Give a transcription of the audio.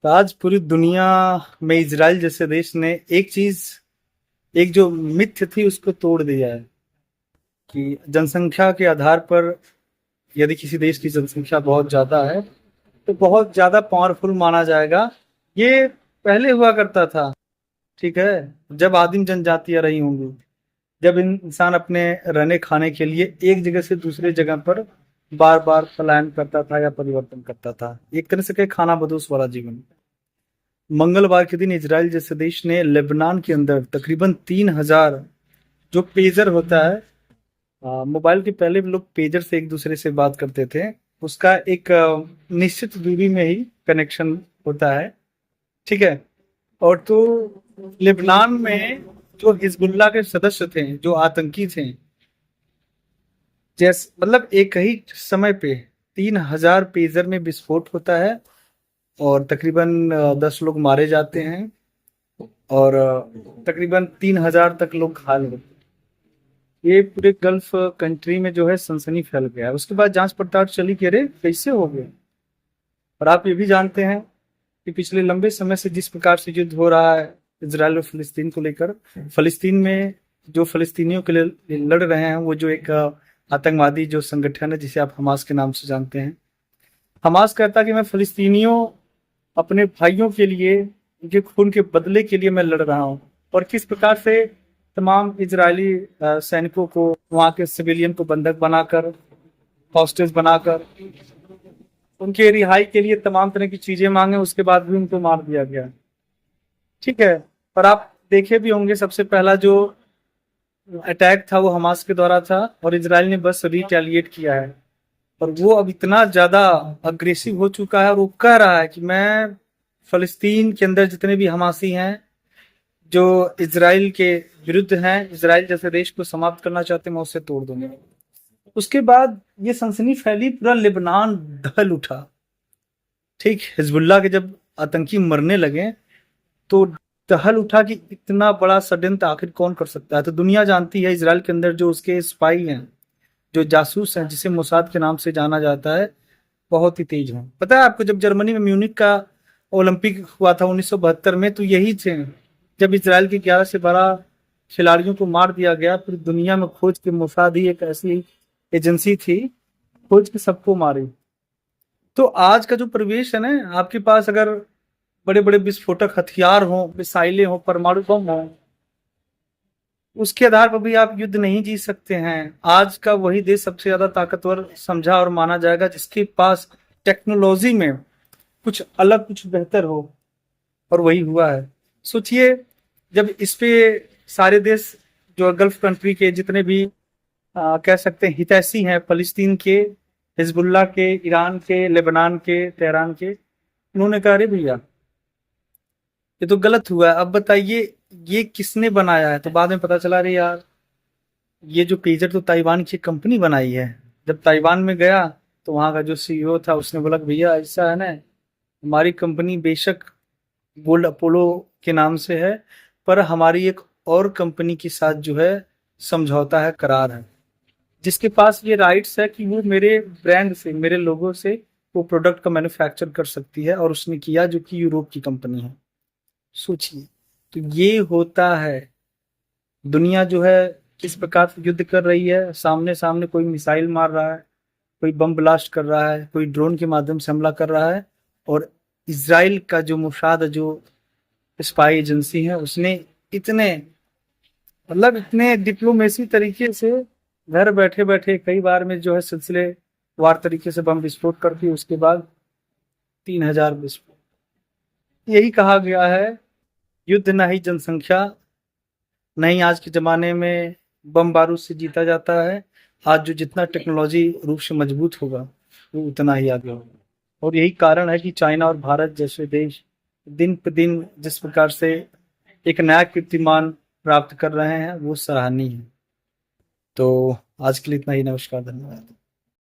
तो आज पूरी दुनिया में इजराइल जैसे देश ने एक जो मिथ्य थी उसको तोड़ दिया है कि जनसंख्या के आधार पर यदि किसी देश की जनसंख्या बहुत ज्यादा है तो बहुत ज्यादा पावरफुल माना जाएगा। ये पहले हुआ करता था, ठीक है, जब आदिम जनजातियां रही होंगी, जब इंसान अपने रहने खाने के लिए एक जगह से दूसरे जगह पर बार बार पलायन करता था या परिवर्तन करता था, एक तरह से कहे खाना बदोश वाला जीवन। मंगलवार के दिन इजराइल जैसे देश ने लेबनान के अंदर तकरीबन 3,000 जो पेजर होता है, मोबाइल के पहले भी लोग पेजर से एक दूसरे से बात करते थे, उसका एक निश्चित दूरी में ही कनेक्शन होता है, ठीक है। और तो लेबनान में जो हिजबुल्लाह के सदस्य थे, जो आतंकी थे, जैसे मतलब एक ही समय पे 3,000 पेजर में विस्फोट होता है और तकरीबन 10 लोग मारे जाते हैं और तकरीबन 3,000 तक लोग घायल होते हैं। ये पूरे गल्फ कंट्री में जो है सनसनी फैल गया है। उसके बाद जांच पड़ताल चली कि अरे कैसे हो गए। और आप ये भी जानते हैं कि पिछले लंबे समय से जिस प्रकार से युद्ध हो रहा है इजराइल और फिलिस्तीन को लेकर, फिलिस्तीन में जो फिलिस्तीनियों के लिए लड़ रहे हैं वो जो एक आतंकवादी जो संगठन है जिसे आप हमास के नाम से जानते हैं। हमास कहता है कि मैं फिलिस्तीनियों अपने भाइयों के लिए, उनके खून के बदले के लिए मैं लड़ रहा हूँ। और किस प्रकार से तमाम इजरायली सैनिकों को, वहां के सिविलियन को बंधक बनाकर, हॉस्टेज बनाकर उनके रिहाई के लिए तमाम तरह की चीजें मांगे, उसके बाद भी उनको मार दिया गया, ठीक है। और आप देखे भी होंगे सबसे पहला जो अटैक था वो हमास के द्वारा था और इजराइल ने बस रिटेलिएट किया है। और वो अब इतना ज्यादा अग्रेसिव हो चुका है और वो कह रहा है कि मैं फलस्तीन के अंदर जितने भी हमासी हैं जो इजराइल के विरुद्ध हैं, इजराइल जैसे देश को समाप्त करना चाहते हैं, मैं उससे तोड़ दूंगा। उसके बाद ये सनसनी फैली, पूरा लेबनान दहल उठा, ठीक। हिजबुल्लाह के जब आतंकी मरने लगे तो दहल उठा कि इतना बड़ा षड्यंत्र आखिर कौन कर सकता है। तो दुनिया जानती है इजराइल के अंदर जो उसके स्पाई हैं, जो जासूस हैं, जिसे मोसाद के नाम से जाना जाता है, बहुत ही तेज हैं। पता है आपको, जब जर्मनी में म्यूनिक का ओलंपिक हुआ था 1972 में, तो यही थे जब इजराइल के 11 से 12 खिलाड़ियों को मार दिया गया। पूरी दुनिया में खोज के मोसाद ही एक ऐसी एजेंसी थी, खोज के सबको मारी। तो आज का जो परिवेश है ना, आपके पास अगर बड़े बड़े विस्फोटक हथियार हों, मिसाइलें हों, परमाणु बम हों, उसके आधार पर भी आप युद्ध नहीं जीत सकते हैं। आज का वही देश सबसे ज्यादा ताकतवर समझा और माना जाएगा जिसके पास टेक्नोलॉजी में कुछ अलग, कुछ बेहतर हो, और वही हुआ है। सोचिए, जब इस पे सारे देश जो गल्फ कंट्री के जितने भी कह सकते हैं हितैषी हैं, फलस्तीन के, हिजबुल्लाह के, ईरान के, लेबनान के, तेहरान के, उन्होंने कहा अरे भैया ये तो गलत हुआ है, अब बताइए ये किसने बनाया है। तो बाद में पता चला, अरे यार ये जो पेजर तो ताइवान की कंपनी बनाई है। जब ताइवान में गया तो वहां का जो सीईओ था उसने बोला कि भैया ऐसा है ना, हमारी कंपनी बेशक गोल्ड अपोलो के नाम से है, पर हमारी एक और कंपनी के साथ जो है समझौता है, करार है, जिसके पास ये राइट्स है कि वो मेरे ब्रांड से, मेरे लोगो से वो प्रोडक्ट का मैन्युफैक्चर कर सकती है। और उसने किया, जो कि यूरोप की कंपनी है। सोचिए, तो ये होता है। दुनिया जो है किस प्रकार से युद्ध कर रही है, सामने सामने कोई मिसाइल मार रहा है, कोई बम ब्लास्ट कर रहा है, कोई ड्रोन के माध्यम से हमला कर रहा है। और इसराइल का जो मोसाद, जो स्पाई एजेंसी है, उसने इतने इतने डिप्लोमेसी तरीके से घर बैठे बैठे कई बार में जो है सिलसिले वार तरीके से बम विस्फोट करती है। उसके बाद 3,000 विस्फोट। यही कहा गया है, युद्ध ना ही जनसंख्या, नहीं आज के जमाने में बम बारूद से जीता जाता है। आज जो जितना टेक्नोलॉजी रूप से मजबूत होगा वो उतना ही आगे होगा। और यही कारण है कि चाइना और भारत जैसे देश दिन पर दिन जिस प्रकार से एक नया कीर्तिमान प्राप्त कर रहे हैं वो सराहनीय है। तो आज के लिए इतना ही। नमस्कार, धन्यवाद।